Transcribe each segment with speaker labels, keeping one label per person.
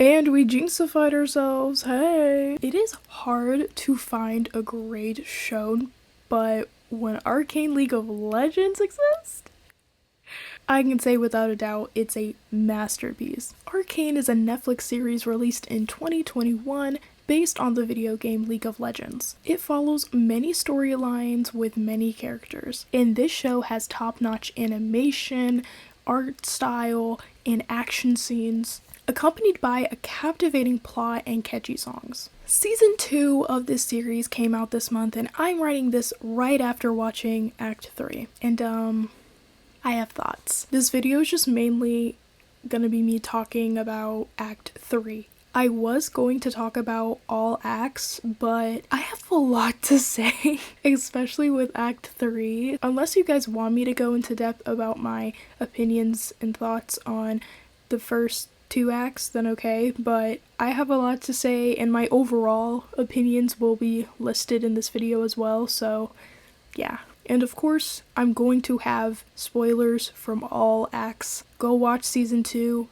Speaker 1: And we jinxified ourselves, hey! It is hard to find a great show, but when Arcane League of Legends exists, I can say without a doubt it's a masterpiece. Arcane is a Netflix series released in 2021 based on the video game League of Legends. It follows many storylines with many characters, and this show has top-notch animation, art style, and action scenes, accompanied by a captivating plot and catchy songs. Season 2 of this series came out this month, and I'm writing this right after watching Act 3. And, I have thoughts. This video is just mainly gonna be me talking about Act 3. I was going to talk about all acts, but I have a lot to say, especially with Act 3. Unless you guys want me to go into depth about my opinions and thoughts on the first 2 acts, then okay, but I have a lot to say, and my overall opinions will be listed in this video as well, so yeah. And of course, I'm going to have spoilers from all acts. Go watch season 2,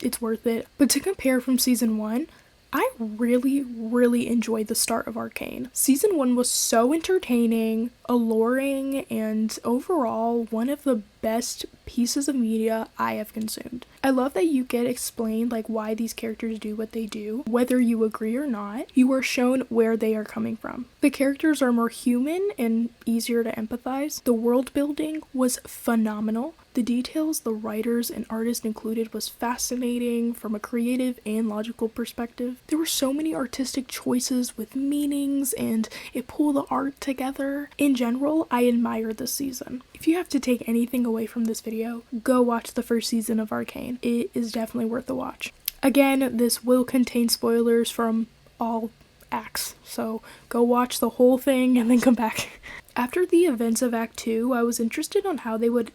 Speaker 1: it's worth it. But to compare from season 1, I really enjoyed the start of Arcane. Season 1 was so entertaining, alluring, and overall one of the best pieces of media I have consumed. I love that you get explained like why these characters do what they do. Whether you agree or not, you are shown where they are coming from. The characters are more human and easier to empathize. The world building was phenomenal. The details the writers and artists included was fascinating from a creative and logical perspective. There were so many artistic choices with meanings, and it pulled the art together. In general, I admire this season. If you have to take anything away from this video, go watch the first season of Arcane. It is definitely worth a watch. Again, this will contain spoilers from all acts, so go watch the whole thing and then come back. After the events of Act 2, I was interested on how they would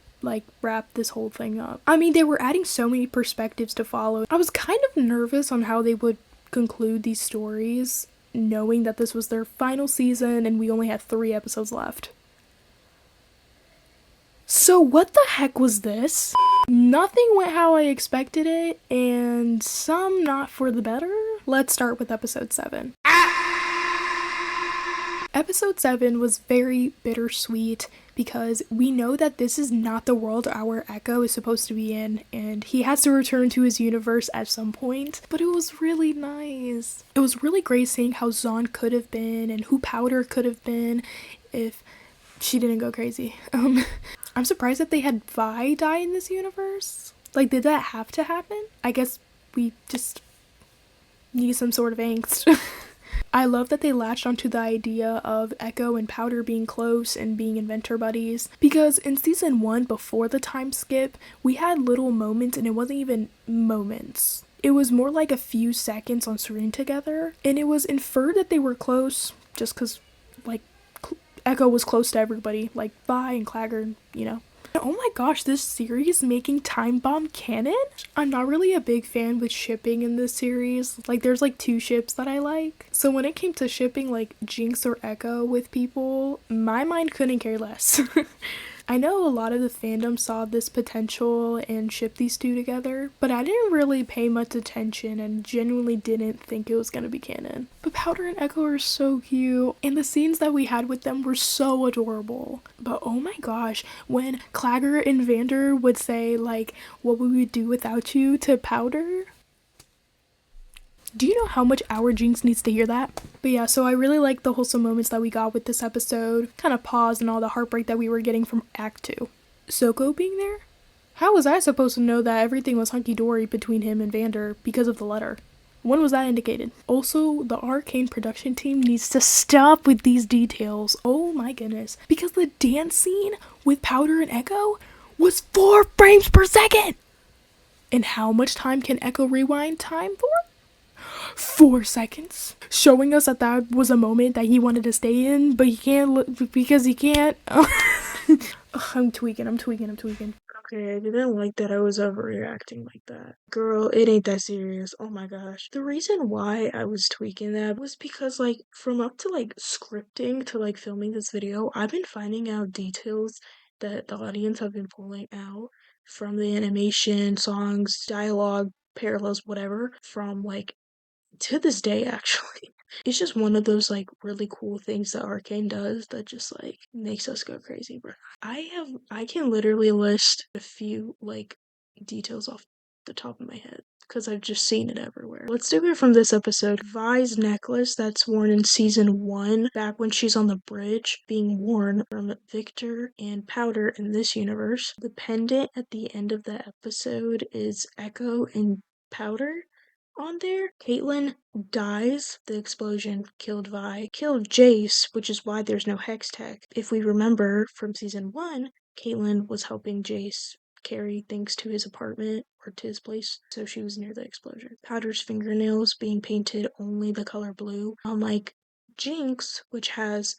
Speaker 1: wrap this whole thing up. I mean, they were adding so many perspectives to follow. I was kind of nervous on how they would conclude these stories, knowing that this was their final season and we only had 3 episodes left. So what the heck was this? Nothing went how I expected it, and some not for the better. Let's start with episode 7. Episode 7 was very bittersweet because we know that this is not the world our Echo is supposed to be in, and he has to return to his universe at some point, but it was really nice. It was really great seeing how Zon could have been and who Powder could have been if she didn't go crazy. I'm surprised that they had Vi die in this universe. Like, did that have to happen? I guess we just need some sort of angst. I love that they latched onto the idea of Echo and Powder being close and being inventor buddies, because in season 1, before the time skip, we had little moments, and it wasn't even moments. It was more like a few seconds on screen together, and it was inferred that they were close just because, like, Echo was close to everybody, like Vi and Claggor, you know. Oh my gosh, this series making Time Bomb canon? I'm not really a big fan with shipping in this series. Like, there's like 2 ships that I like. So when it came to shipping like Jinx or Echo with people, my mind couldn't care less. I know a lot of the fandom saw this potential and shipped these 2 together, but I didn't really pay much attention and genuinely didn't think it was gonna be canon. But Powder and Echo are so cute, and the scenes that we had with them were so adorable. But oh my gosh, when Claggor and Vander would say like, "What would we do without you?" to Powder, do you know how much our Jinx needs to hear that? But yeah, so I really like the wholesome moments that we got with this episode. Kind of pause and all the heartbreak that we were getting from Act 2. Soko being there? How was I supposed to know that everything was hunky-dory between him and Vander because of the letter? When was that indicated? Also, the Arcane production team needs to stop with these details. Oh my goodness. Because the dance scene with Powder and Echo was 4 frames per second! And how much time can Echo rewind time for? 4 seconds, showing us that that was a moment that he wanted to stay in, but he can't because he can't. Ugh, I'm tweaking. Okay, I didn't like that I was overreacting like that. Girl, it ain't that serious. Oh my gosh. The reason why I was tweaking that was because, like, from up to, like, scripting to, like, filming this video, I've been finding out details that the audience have been pulling out from the animation, songs, dialogue,
Speaker 2: parallels whatever from like to this day actually. It's just one of those like really cool things that Arcane does that just like makes us go crazy, bro. I can literally list a few like details off the top of my head because I've just seen it everywhere. Let's do it from this episode. Vi's necklace that's worn in season 1, back when she's on the bridge, being worn from Victor and Powder in this universe. The pendant at the end of the episode is Echo and Powder on there. Caitlyn dies. The explosion killed Vi, killed Jace, which is why there's no Hex Tech. If we remember from season 1, Caitlyn was helping Jace carry things to his apartment or to his place, so she was near the explosion. Powder's fingernails being painted only the color blue, unlike Jinx, which has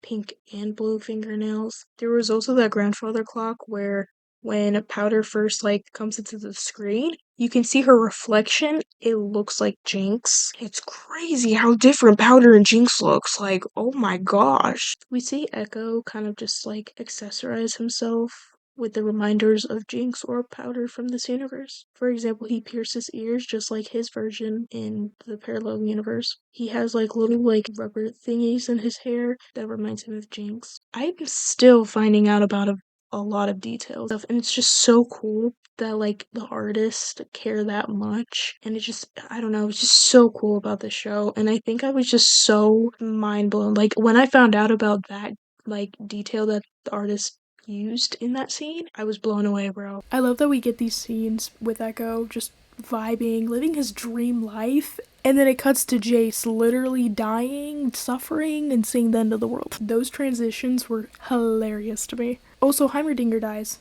Speaker 2: pink and blue fingernails. There was also that grandfather clock where when Powder first like comes into the screen, you can see her reflection. It looks like Jinx. It's crazy how different Powder and Jinx looks. Like, oh my gosh. We see Echo kind of just like accessorize himself with the reminders of Jinx or Powder from this universe. For example, he pierces ears just like his version in the parallel universe. He has like little like rubber thingies in his hair that reminds him of Jinx. I'm still finding out about a lot of details stuff, and it's just so cool that like the artists care that much, and it just, I don't know, it's just so cool about the show. And I think I was just so mind blown like when I found out about that like detail that the artist used in that scene. I was blown away, bro.
Speaker 1: I love that we get these scenes with Echo just vibing, living his dream life, and then it cuts to Jace literally dying, suffering, and seeing the end of the world. Those transitions were hilarious to me. Also, Heimerdinger dies.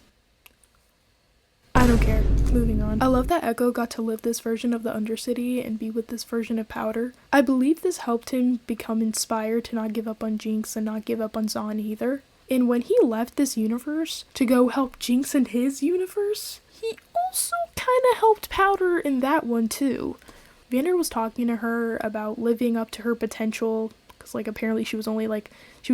Speaker 1: I don't care. Moving on. I love that Echo got to live this version of the Undercity and be with this version of Powder. I believe this helped him become inspired to not give up on Jinx and not give up on Zaun either. And when he left this universe to go help Jinx in his universe, he also kind of helped Powder in that one too. Vander was talking to her about living up to her potential, because like apparently she was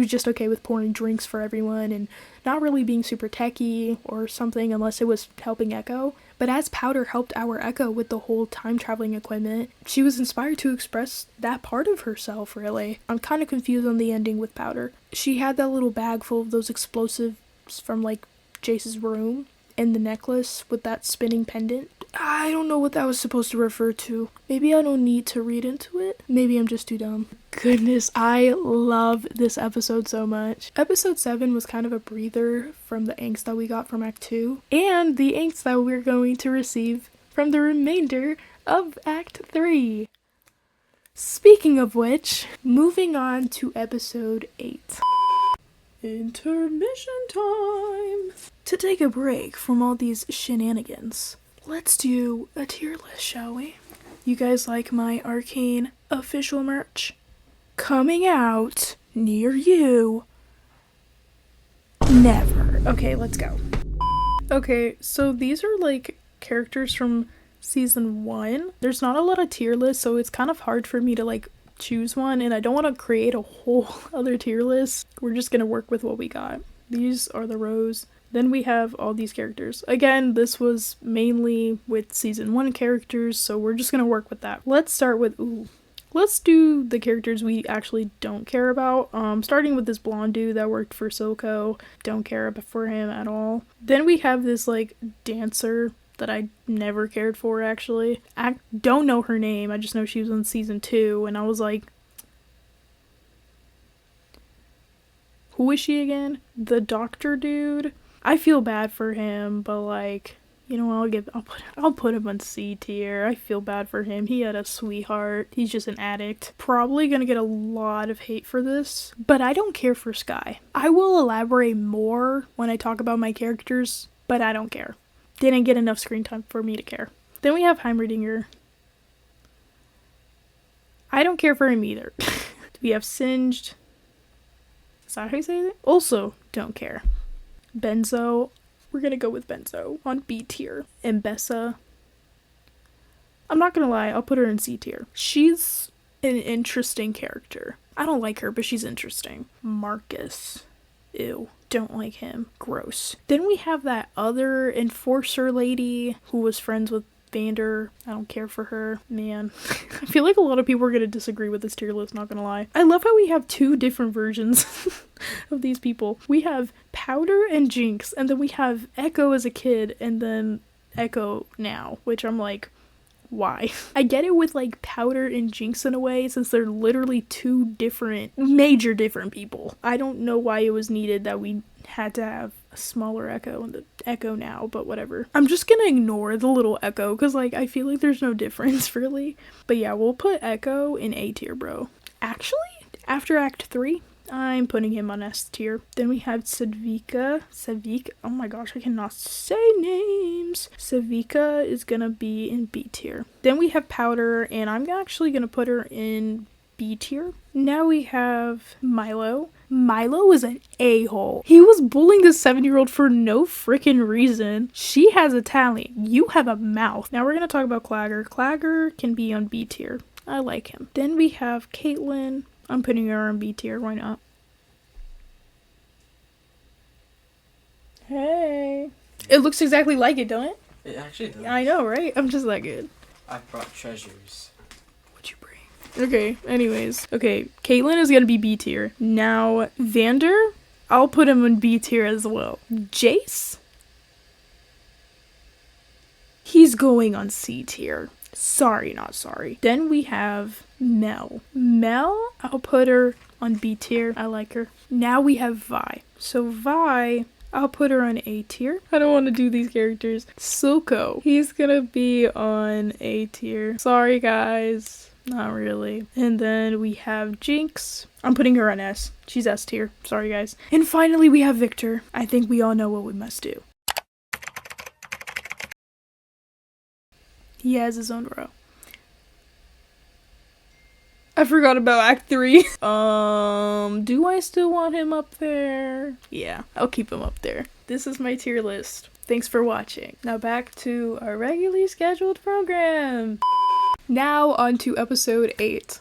Speaker 1: just okay with pouring drinks for everyone and not really being super techie or something unless it was helping Echo. But as Powder helped our Echo with the whole time traveling equipment, she was inspired to express that part of herself, really. I'm kind of confused on the ending with Powder. She had that little bag full of those explosives from like Jace's room and the necklace with that spinning pendant. I don't know what that was supposed to refer to. Maybe I don't need to read into it. Maybe I'm just too dumb. Goodness, I love this episode so much. Episode 7 was kind of a breather from the angst that we got from Act 2 and the angst that we're going to receive from the remainder of Act 3. Speaking of which, moving on to episode 8. Intermission time! To take a break from all these shenanigans, let's do a tier list, shall we? You guys like my Arcane official merch? Coming out near you. Never. Okay, let's go. Okay, so these are like characters from season 1. There's not a lot of tier lists, so it's kind of hard for me to like choose one, and I don't want to create a whole other tier list. We're just gonna work with what we got. These are the rows. Then we have all these characters. Again, this was mainly with season 1 characters, so we're just gonna work with that. Let's start with, let's do the characters we actually don't care about. Starting with this blonde dude that worked for Silco. Don't care for him at all. Then we have this like dancer that I never cared for, actually. I don't know her name, I just know she was in season 2, and I was like, who is she again? The doctor dude? I feel bad for him, but like, you know, I'll put him on C tier. I feel bad for him. He had a sweetheart. He's just an addict. Probably gonna get a lot of hate for this, but I don't care for Skye. I will elaborate more when I talk about my characters, but I don't care. Didn't get enough screen time for me to care. Then we have Heimerdinger. I don't care for him either. We have Singed. Is that how you say it? Also, don't care. Benzo. We're gonna go with Benzo on B tier. And Bessa. I'm not gonna lie, I'll put her in C tier. She's an interesting character. I don't like her, but she's interesting. Marcus. Ew. Don't like him. Gross. Then we have that other enforcer lady who was friends with Vander, I don't care for her. Man, I feel like a lot of people are going to disagree with this tier list, not gonna lie. I love how we have two different versions of these people. We have Powder and Jinx, and then we have Echo as a kid, and then Echo now, which I'm like, why? I get it with like Powder and Jinx in a way, since they're literally two different, major different people. I don't know why it was needed that we had to have a smaller Echo and the Echo now, but whatever. I'm just gonna ignore the little Echo, because like I feel like there's no difference really. But yeah, we'll put Echo in A tier, bro. Actually, after Act 3, I'm putting him on S tier. Then we have Savika. Oh my gosh, I cannot say names. Savika is gonna be in B tier. Then we have Powder, and I'm actually gonna put her in B tier. Now we have Milo. Milo is an a-hole. He was bullying this 7-year-old for no freaking reason. She has a talent. You have a mouth. Now we're gonna talk about Clagger. Clagger can be on B tier. I like him. Then we have Caitlyn. I'm putting her on B tier, why not? Hey. It looks exactly like it, don't it?
Speaker 3: It actually does.
Speaker 1: I know, right? I'm just that good.
Speaker 3: I brought treasures.
Speaker 1: What'd you bring? Okay, anyways. Okay, Caitlyn is gonna be B tier. Now, Vander, I'll put him in B tier as well. Jace? He's going on C tier. Sorry, not sorry. Then we have Mel. Mel, I'll put her on B tier. I like her. Now we have Vi. So Vi, I'll put her on A tier. I don't want to do these characters. Silco, he's gonna be on A tier. Sorry, guys. Not really. And then we have Jinx. I'm putting her on S. She's S tier. Sorry, guys. And finally, we have Victor. I think we all know what we must do. He has his own row. I forgot about Act 3. Do I still want him up there? Yeah, I'll keep him up there. This is my tier list. Thanks for watching. Now back to our regularly scheduled program. Now on to episode 8.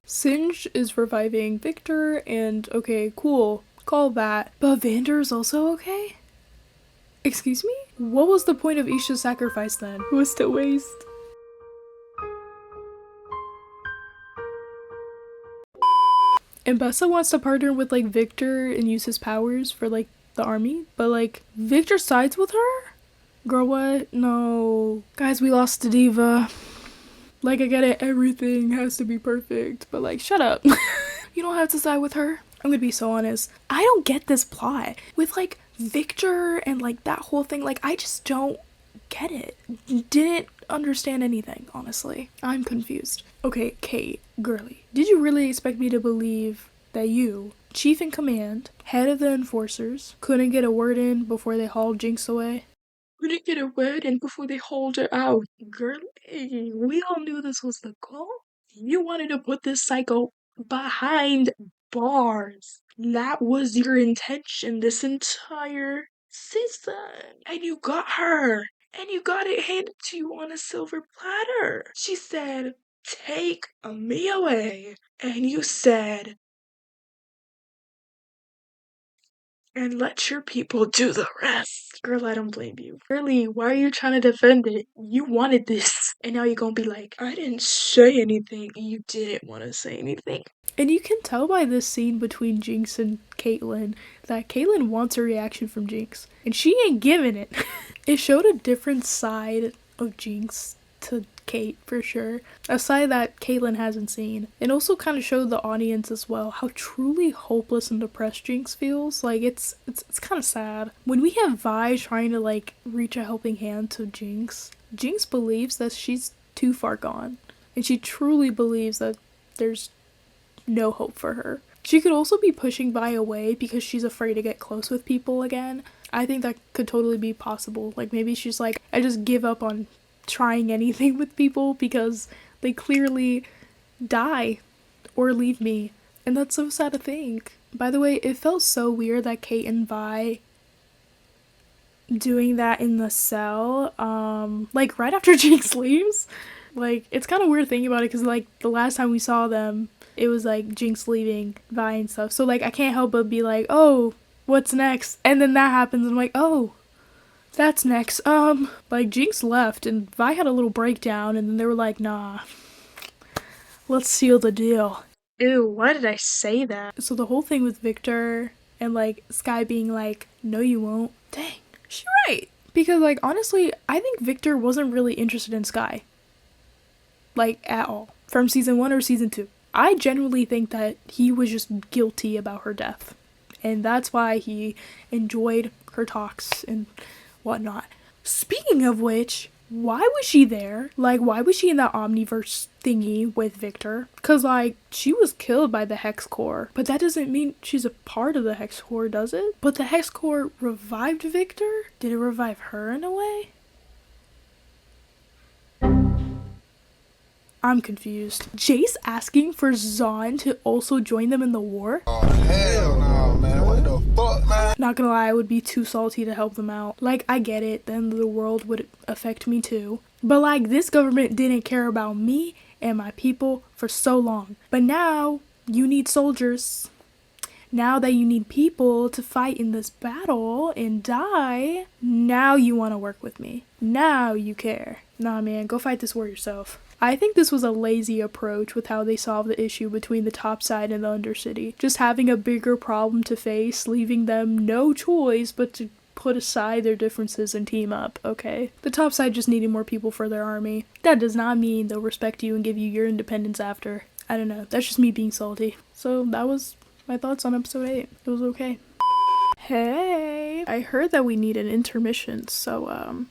Speaker 1: Singe is reviving Victor, and okay, cool. Call that. But Vander is also okay? Excuse me? What was the point of Isha's sacrifice then? It was to waste. And Bessa wants to partner with like Victor and use his powers for like the army, but like Victor sides with her? Girl, what? No. Guys, we lost the diva. Like, I get it, everything has to be perfect, but like, shut up. You don't have to side with her. I'm gonna be so honest. I don't get this plot with like Victor and like that whole thing. Like, I just don't get it. Didn't understand anything, honestly. I'm confused. Okay, Kate, girly, did you really expect me to believe that you, chief in command, head of the enforcers, couldn't get a word in before they hauled Jinx away?
Speaker 2: Couldn't get a word in before they hauled her out. Girlie, we all knew this was the goal. You wanted to put this psycho behind bars. That was your intention this entire season. And you got her. And you got it handed to you on a silver platter. She said, take me away. And you said, and let your people do the rest. Girl, I don't blame you. Really, why are you trying to defend it? You wanted this. And now you're gonna be like, I didn't say anything. You didn't want to say anything.
Speaker 1: And you can tell by this scene between Jinx and Caitlyn that Caitlyn wants a reaction from Jinx. And she ain't giving it. It showed a different side of Jinx to Kate, for sure. A side that Caitlyn hasn't seen. It also kind of showed the audience as well how truly hopeless and depressed Jinx feels. Like, it's kind of sad. When we have Vi trying to, like, reach a helping hand to Jinx, Jinx believes that she's too far gone. And she truly believes that there's no hope for her. She could also be pushing Vi away because she's afraid to get close with people again. I think that could totally be possible. Like, maybe she's like, I just give up on trying anything with people because they clearly die or leave me. And that's so sad to think. By the way, it felt so weird that Kate and Vi doing that in the cell, like right after Jinx leaves. Like, it's kind of weird thinking about it because like the last time we saw them, it was like Jinx leaving Vi and stuff. So like I can't help but be like, oh, what's next? And then that happens and I'm like, oh, That's next. Like Jinx left and Vi had a little breakdown and then they were like, nah, let's seal the deal.
Speaker 2: Ew, why did I say that?
Speaker 1: So the whole thing with Victor and like Sky being like, no you won't. Dang, she right. Because like honestly, I think Victor wasn't really interested in Sky. Like at all. From season 1 or season 2. I genuinely think that he was just guilty about her death. And that's why he enjoyed her talks and whatnot. Speaking of which, why was she there? Like, why was she in that Omniverse thingy with Victor? Because, like, she was killed by the Hex Core. But that doesn't mean she's a part of the Hex Core, does it? But the Hex Core revived Victor? Did it revive her in a way? I'm confused. Jace asking for Zahn to also join them in the war?
Speaker 4: Oh, hell no, man. What the fuck, man?
Speaker 1: Not gonna lie, I would be too salty to help them out. Like, I get it, the end of the world would affect me too. But like, this government didn't care about me and my people for so long. But now, you need soldiers. Now that you need people to fight in this battle and die, now you want to work with me. Now you care. Nah man, go fight this war yourself. I think this was a lazy approach with how they solved the issue between the top side and the undercity. Just having a bigger problem to face, leaving them no choice but to put aside their differences and team up, okay? The top side just needed more people for their army. That does not mean they'll respect you and give you your independence after. I don't know, that's just me being salty. So that was my thoughts on episode 8. It was okay. Hey, I heard that we need an intermission, so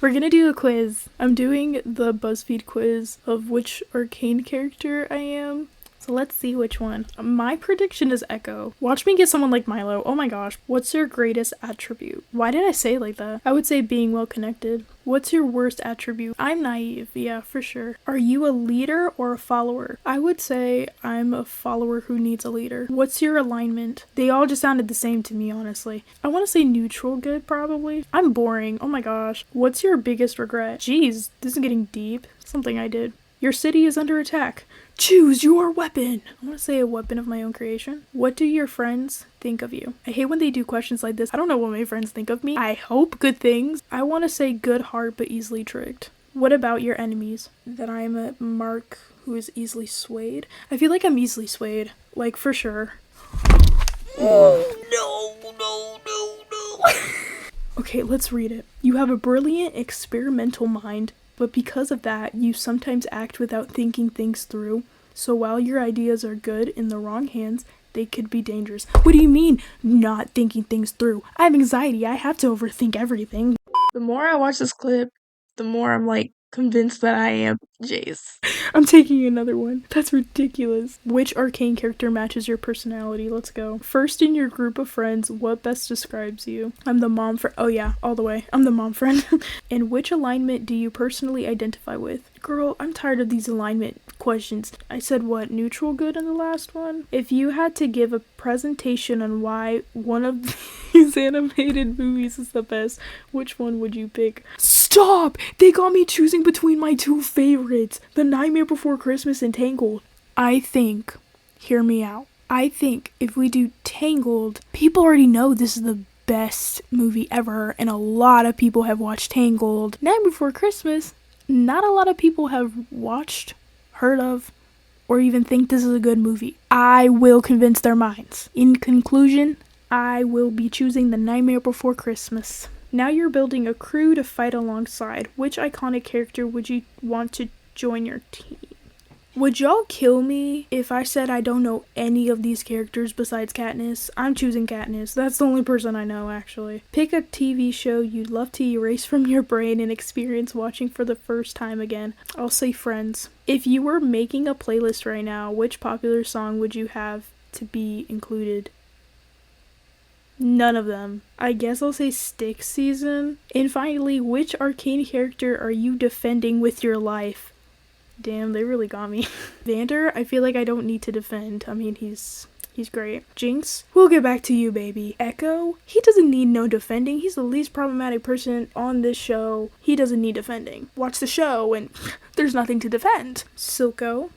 Speaker 1: we're gonna do a quiz. I'm doing the BuzzFeed quiz of which Arcane character I am. So let's see which one. My prediction is Echo. Watch me get someone like Milo. Oh my gosh. What's your greatest attribute? Why did I say it like that? I would say being well connected. What's your worst attribute? I'm naive. Yeah, for sure. Are you a leader or a follower? I would say I'm a follower who needs a leader. What's your alignment? They all just sounded the same to me, honestly. I want to say neutral good, probably. I'm boring. Oh my gosh. What's your biggest regret? Jeez, this is getting deep. Something I did. Your city is under attack. Choose your weapon. I want to say a weapon of my own creation. What do your friends think of you? I hate when they do questions like this. I don't know what my friends think of me. I hope good things. I want to say good heart but easily tricked. What about your enemies? That I'm a mark who is easily swayed. I feel like I'm easily swayed. Like, for sure. Oh, no. Okay, let's read it. You have a brilliant experimental mind, but because of that, you sometimes act without thinking things through. So while your ideas are good in the wrong hands, they could be dangerous. What do you mean, not thinking things through? I have anxiety. I have to overthink everything.
Speaker 2: The more I watch this clip, the more I'm like convinced that I am Jace.
Speaker 1: I'm taking another one. That's ridiculous. Which Arcane character matches your personality? Let's go. First in your group of friends, what best describes you? I'm the mom friend. Oh yeah, all the way. I'm the mom friend. And which alignment do you personally identify with? Girl, I'm tired of these alignment questions. I said what, neutral good in the last one? If you had to give a presentation on why one of these animated movies is the best, which one would you pick? Stop! They got me choosing between my two favorites, The Nightmare Before Christmas and Tangled. I think, hear me out, I think if we do Tangled, people already know this is the best movie ever, and a lot of people have watched Tangled. Nightmare Before Christmas, not a lot of people have watched, heard of, or even think this is a good movie. I will convince their minds. In conclusion, I will be choosing The Nightmare Before Christmas. Now you're building a crew to fight alongside. Which iconic character would you want to join your team? Would y'all kill me if I said I don't know any of these characters besides Katniss? I'm choosing Katniss. That's the only person I know, actually. Pick a TV show you'd love to erase from your brain and experience watching for the first time again. I'll say Friends. If you were making a playlist right now, which popular song would you have to be included? None of them. I guess I'll say Stick Season. And finally, which Arcane character are you defending with your life? Damn, they really got me. Vander, I feel like I don't need to defend. I mean, he's great. Jinx, we'll get back to you, baby. Echo, he doesn't need no defending. He's the least problematic person on this show. He doesn't need defending. Watch the show and there's nothing to defend. Silco,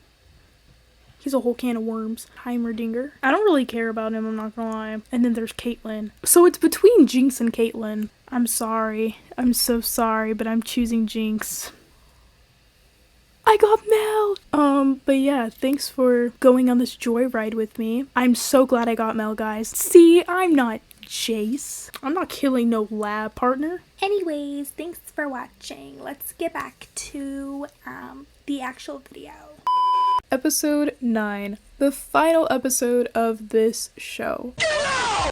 Speaker 1: He's a whole can of worms. Heimerdinger. I don't really care about him, I'm not gonna lie. And then there's Caitlyn. So it's between Jinx and Caitlyn. I'm sorry. I'm so sorry, but I'm choosing Jinx. I got Mel! But yeah, thanks for going on this joyride with me. I'm so glad I got Mel, guys. See, I'm not Jace. I'm not killing no lab partner. Anyways, thanks for watching. Let's get back to the actual video. Episode 9, the final episode of this show.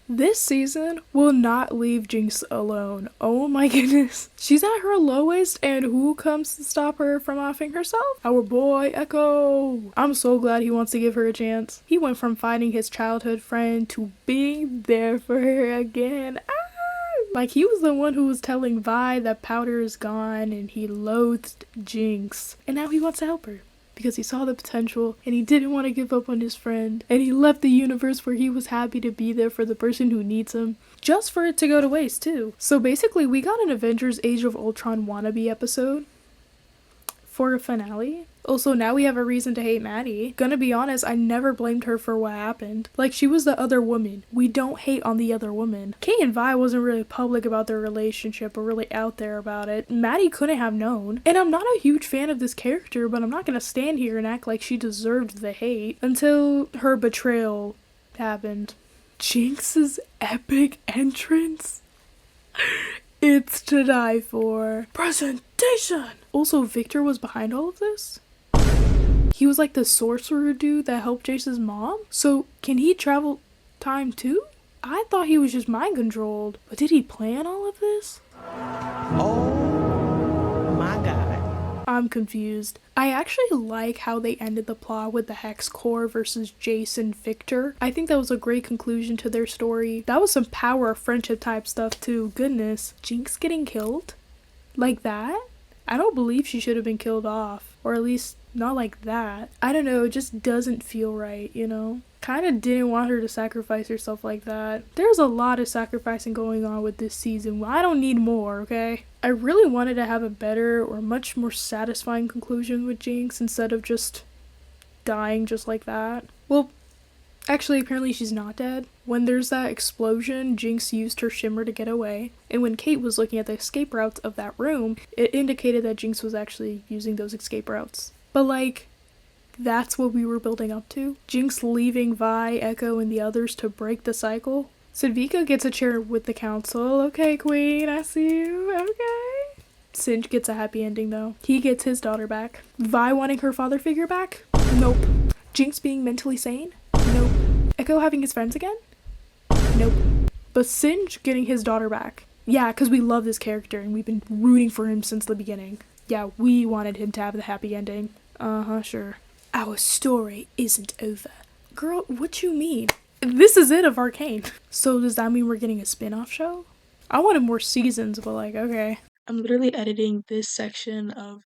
Speaker 1: This season will not leave Jinx alone. Oh my goodness. She's at her lowest, and who comes to stop her from offing herself? Our boy Echo. I'm so glad he wants to give her a chance. He went from fighting his childhood friend to being there for her again. Like, he was the one who was telling Vi that Powder is gone and he loathed Jinx. And now he wants to help her because he saw the potential and he didn't want to give up on his friend. And he left the universe where he was happy to be there for the person who needs him, just for it to go to waste too. So basically, we got an Avengers Age of Ultron wannabe episode for a finale. Also, now we have a reason to hate Maddie. Gonna be honest, I never blamed her for what happened. Like, she was the other woman. We don't hate on the other woman. Kay and Vi wasn't really public about their relationship or really out there about it. Maddie couldn't have known. And I'm not a huge fan of this character, but I'm not gonna stand here and act like she deserved the hate until her betrayal happened. Jinx's epic entrance? It's to die for. Presentation! Also, Victor was behind all of this? He was like the sorcerer dude that helped Jace's mom? So, can he travel time too? I thought he was just mind controlled. But did he plan all of this?
Speaker 5: Oh my god.
Speaker 1: I'm confused. I actually like how they ended the plot with the Hex Core versus Jace and Victor. I think that was a great conclusion to their story. That was some power friendship type stuff too. Goodness. Jinx getting killed? Like that? I don't believe she should have been killed off. Or at least not like that. I don't know, it just doesn't feel right, you know? Kinda didn't want her to sacrifice herself like that. There's a lot of sacrificing going on with this season. I don't need more, okay? I really wanted to have a better or much more satisfying conclusion with Jinx instead of just dying just like that. Well, actually, apparently she's not dead. When there's that explosion, Jinx used her shimmer to get away, and when Kate was looking at the escape routes of that room, it indicated that Jinx was actually using those escape routes. But like, that's what we were building up to? Jinx leaving Vi, Echo, and the others to break the cycle? Sidvika gets a chair with the council. Okay, queen, I see you. Okay. Singe gets a happy ending though. He gets his daughter back. Vi wanting her father figure back? Nope. Jinx being mentally sane? Nope. Echo having his friends again? Nope. But Singe getting his daughter back. Yeah, because we love this character and we've been rooting for him since the beginning. Yeah, we wanted him to have the happy ending. Sure. Our story isn't over. Girl, what you mean? This is it of Arcane. So does that mean we're getting a spin-off show? I wanted more seasons, but like, okay.
Speaker 2: I'm literally editing this section of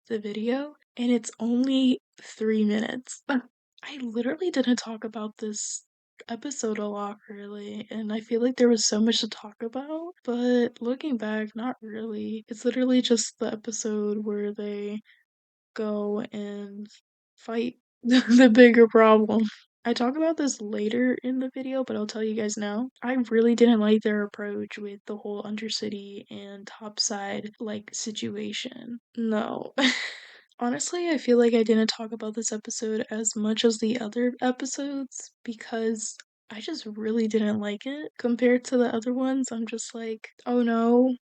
Speaker 2: the video, and it's only 3 minutes. I literally didn't talk about this episode a lot, really, and I feel like there was so much to talk about, but looking back, not really. It's literally just the episode where they go and fight the bigger problem. I talk about this later in the video, but I'll tell you guys now. I really didn't like their approach with the whole Undercity and Topside, like, situation. No. Honestly, I feel like I didn't talk about this episode as much as the other episodes because I just really didn't like it. Compared to the other ones, I'm just like, oh no,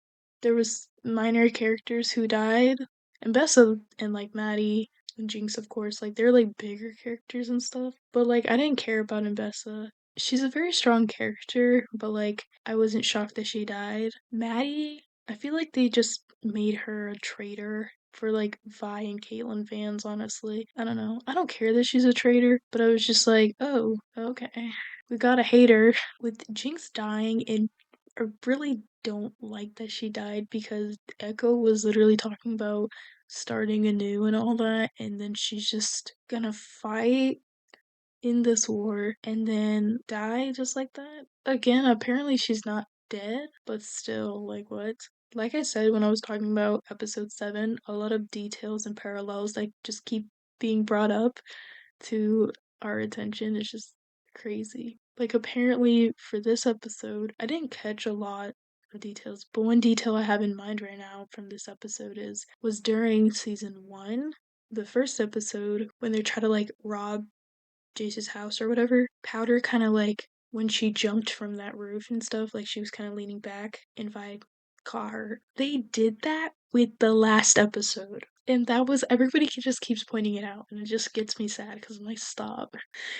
Speaker 2: there was minor characters who died. And Bessa and like Maddie and Jinx, of course, like they're like bigger characters and stuff. But like I didn't care about Mbessa. She's a very strong character, but like I wasn't shocked that she died. Maddie, I feel like they just made her a traitor for like Vi and Caitlyn fans, honestly. I don't know. I don't care that she's a traitor, but I was just like, oh, okay. We gotta hate her. With Jinx dying, and I really don't like that she died because Echo was literally talking about starting anew and all that, and then she's just gonna fight in this war and then die just like that. Again, apparently she's not dead, but still, like, what? Like I said when I was talking about episode 7, a lot of details and parallels that just keep being brought up to our attention is just crazy. Like, apparently, for this episode, I didn't catch a lot of details, but one detail I have in mind right now from this episode was during season 1, the first episode, when they try to, like, rob Jace's house or whatever, Powder kind of, like, when she jumped from that roof and stuff, like, she was kind of leaning back, and Vi caught her. They did that with the last episode. And that was, everybody just keeps pointing it out, and it just gets me sad because I'm like, stop.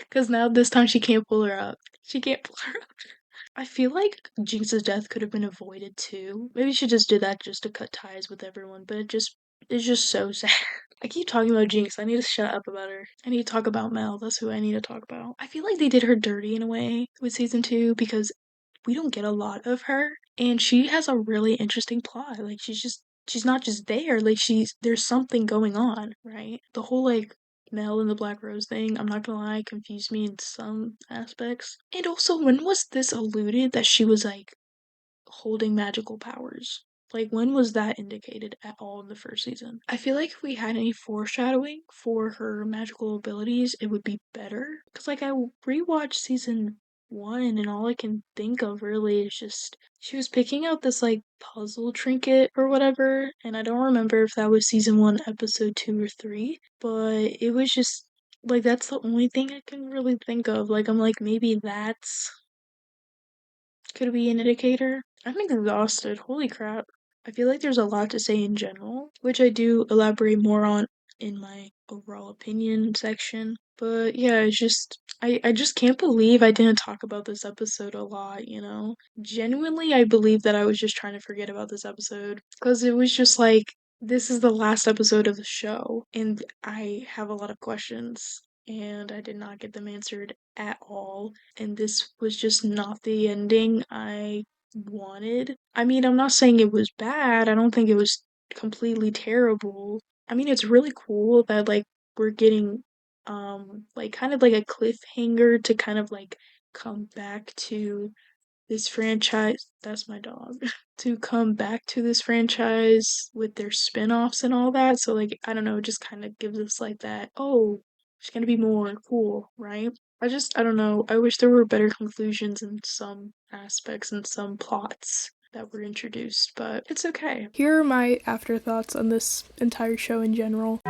Speaker 2: Because now this time she can't pull her up. She can't pull her up. I feel like Jinx's death could have been avoided too. Maybe she just did that just to cut ties with everyone, but it's just so sad. I keep talking about Jinx. I need to shut up about her. I need to talk about Mel. That's who I need to talk about. I feel like they did her dirty in a way with season 2 because we don't get a lot of her, and she has a really interesting plot. Like, she's not just there, like, there's something going on, right? The whole, like, Mel and the Black Rose thing, I'm not gonna lie, confused me in some aspects. And also, when was this alluded that she was, like, holding magical powers? Like, when was that indicated at all in the first season? I feel like if we had any foreshadowing for her magical abilities, it would be better. Because, like, I rewatched season 1, and all I can think of really is just she was picking out this, like, puzzle trinket or whatever, and I don't remember if that was season 1, episode 2 or 3, but it was just, like, that's the only thing I can really think of. Like, I'm like, maybe that's could be an indicator. I'm exhausted. Holy crap. I feel like there's a lot to say in general, which I do elaborate more on in my overall opinion section. But yeah, it's just I just can't believe I didn't talk about this episode a lot, you know? Genuinely, I believe that I was just trying to forget about this episode because it was just like this is the last episode of the show and I have a lot of questions and I did not get them answered at all, and this was just not the ending I wanted. I mean, I'm not saying it was bad. I don't think it was completely terrible. I mean, it's really cool that, like, we're getting like, kind of like a cliffhanger to kind of, like, come back to this franchise. That's my dog. To come back to this franchise with their spin-offs and all that. So, like, I don't know, it just kind of gives us like that, oh, it's gonna be more cool, right? I don't know. I wish there were better conclusions in some aspects and some plots that were introduced, but it's okay.
Speaker 1: Here are my afterthoughts on this entire show in general.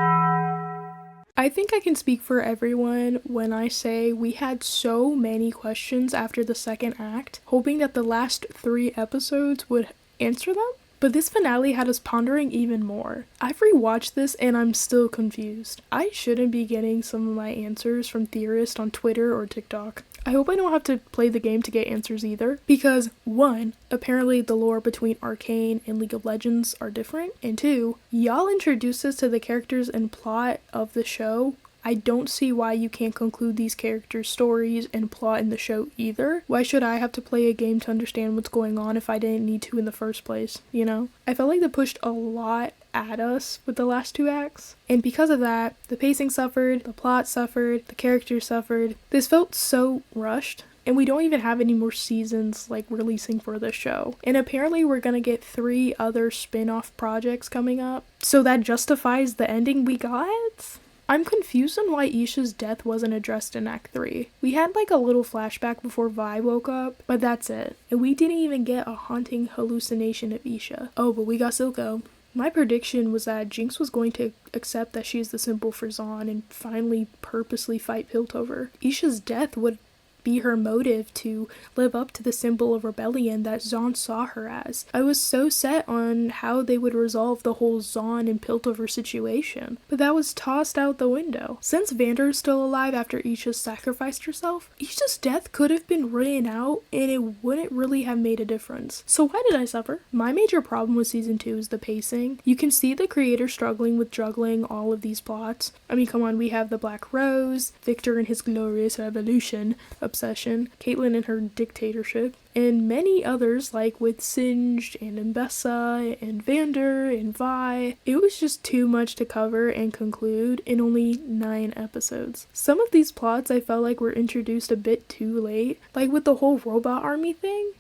Speaker 1: I think I can speak for everyone when I say we had so many questions after the second act, hoping that the last 3 episodes would answer them. But this finale had us pondering even more. I've rewatched this and I'm still confused. I shouldn't be getting some of my answers from theorists on Twitter or TikTok. I hope I don't have to play the game to get answers either, because 1, apparently the lore between Arcane and League of Legends are different, and 2, y'all introduced us to the characters and plot of the show. I don't see why you can't conclude these characters' stories and plot in the show either. Why should I have to play a game to understand what's going on if I didn't need to in the first place, you know? I felt like they pushed a lot at us with the last 2 acts, and because of that, the pacing suffered, the plot suffered, the characters suffered. This felt so rushed, and we don't even have any more seasons, like, releasing for the show. And apparently we're gonna get 3 other spin-off projects coming up, so that justifies the ending we got? I'm confused on why Isha's death wasn't addressed in Act 3. We had like a little flashback before Vi woke up, but that's it. And we didn't even get a haunting hallucination of Isha. Oh, but we got Silco. My prediction was that Jinx was going to accept that she is the symbol for Zaun and finally purposely fight Piltover. Isha's death would be her motive to live up to the symbol of rebellion that Zaun saw her as. I was so set on how they would resolve the whole Zaun and Piltover situation, but that was tossed out the window. Since Vander is still alive after Isha sacrificed herself, Isha's death could have been written out and it wouldn't really have made a difference. So why did I suffer? My major problem with season 2 is the pacing. You can see the creator struggling with juggling all of these plots. I mean, come on, we have the Black Rose, Victor and his glorious revolution, obsession, Caitlyn and her dictatorship, and many others like with Singed and Mbessa and Vander and Vi. It was just too much to cover and conclude in only 9 episodes. Some of these plots I felt like were introduced a bit too late, like with the whole robot army thing.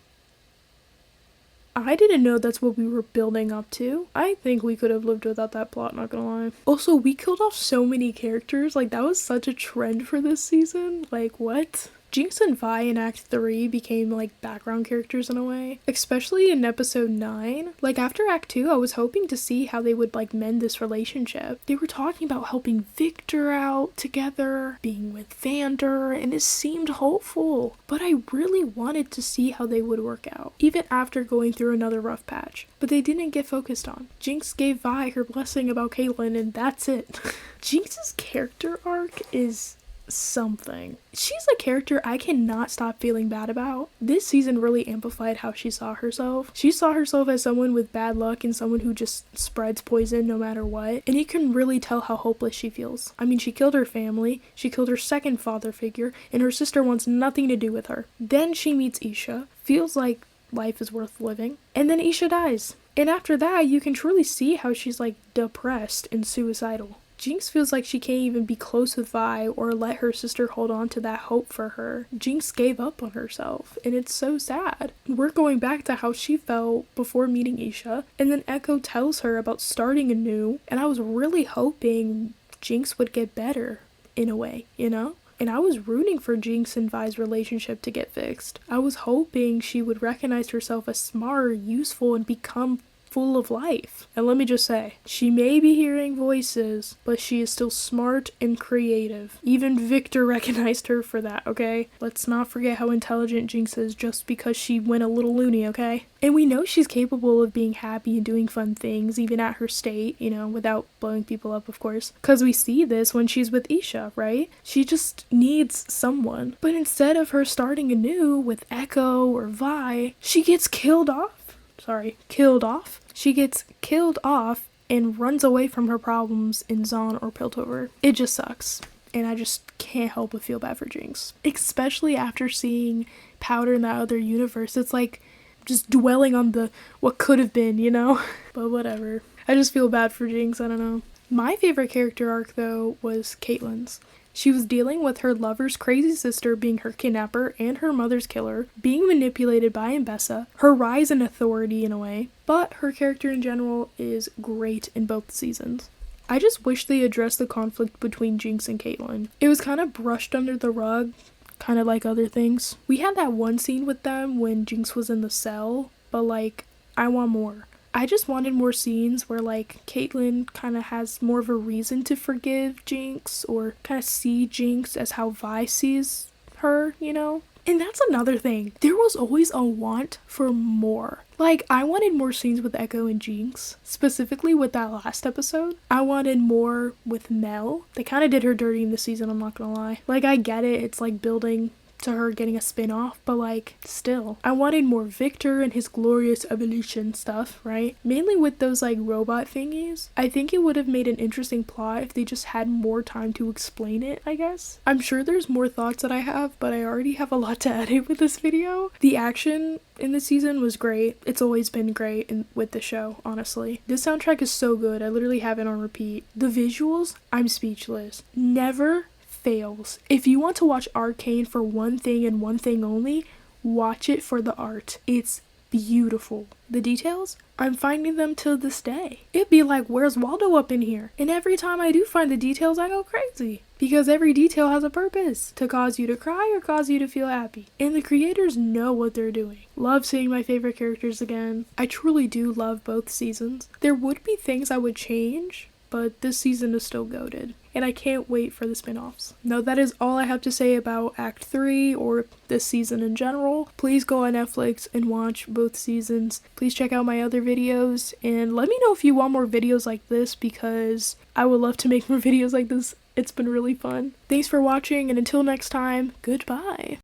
Speaker 1: I didn't know that's what we were building up to. I think we could have lived without that plot, not gonna lie. Also, we killed off so many characters. Like, that was such a trend for this season. Like, what? Jinx and Vi in Act 3 became like background characters in a way, especially in episode 9. Like after Act 2, I was hoping to see how they would like mend this relationship. They were talking about helping Victor out together, being with Vander, and it seemed hopeful. But I really wanted to see how they would work out, even after going through another rough patch. But they didn't get focused on. Jinx gave Vi her blessing about Caitlyn, and that's it. Jinx's character arc is something. She's a character I cannot stop feeling bad about. This season really amplified how she saw herself. She saw herself as someone with bad luck and someone who just spreads poison no matter what, and you can really tell how hopeless she feels. I mean, she killed her family, she killed her second father figure, and her sister wants nothing to do with her. Then she meets Isha, feels like life is worth living, and then Isha dies. And after that, you can truly see how she's like depressed and suicidal. Jinx feels like she can't even be close with Vi or let her sister hold on to that hope for her. Jinx gave up on herself, and it's so sad. We're going back to how she felt before meeting Isha, and then Echo tells her about starting anew, and I was really hoping Jinx would get better, in a way, you know? And I was rooting for Jinx and Vi's relationship to get fixed. I was hoping she would recognize herself as smart, useful, and become full of life. And let me just say, she may be hearing voices, but she is still smart and creative. Even Victor recognized her for that, okay? Let's not forget how intelligent Jinx is just because she went a little loony, okay? And we know she's capable of being happy and doing fun things, even at her state, you know, without blowing people up, of course. Because we see this when she's with Isha, right? She just needs someone. But instead of her starting anew with Echo or Vi, she gets killed off. She gets killed off and runs away from her problems in Zaun or Piltover. It just sucks. And I just can't help but feel bad for Jinx. Especially after seeing Powder in that other universe. It's like just dwelling on the what could have been, you know? But whatever. I just feel bad for Jinx, I don't know. My favorite character arc, though, was Caitlyn's. She was dealing with her lover's crazy sister being her kidnapper and her mother's killer, being manipulated by Mbessa, her rise in authority in a way, but her character in general is great in both seasons. I just wish they addressed the conflict between Jinx and Caitlyn. It was kind of brushed under the rug, kind of like other things. We had that one scene with them when Jinx was in the cell, but like, I want more. I just wanted more scenes where like Caitlyn kind of has more of a reason to forgive Jinx or kind of see Jinx as how Vi sees her, you know? And that's another thing. There was always a want for more. Like, I wanted more scenes with Echo and Jinx, specifically with that last episode. I wanted more with Mel. They kind of did her dirty in the season, I'm not gonna lie. Like, I get it, it's like building to her getting a spin-off, but like, still. I wanted more Victor and his glorious evolution stuff, right? Mainly with those like robot thingies. I think it would have made an interesting plot if they just had more time to explain it, I guess. I'm sure there's more thoughts that I have, but I already have a lot to edit with this video. The action in the season was great. It's always been great with the show, honestly. This soundtrack is so good. I literally have it on repeat. The visuals, I'm speechless. Never fails. If you want to watch Arcane for one thing and one thing only, watch it for the art. It's beautiful. The details, I'm finding them till this day. It'd be like, where's Waldo up in here? And every time I do find the details, I go crazy. Because every detail has a purpose, to cause you to cry or cause you to feel happy. And the creators know what they're doing. Love seeing my favorite characters again. I truly do love both seasons. There would be things I would change, but this season is still goated. And I can't wait for the spin-offs. Now that is all I have to say about Act 3 or this season in general. Please go on Netflix and watch both seasons. Please check out my other videos and let me know if you want more videos like this because I would love to make more videos like this. It's been really fun. Thanks for watching and until next time, goodbye.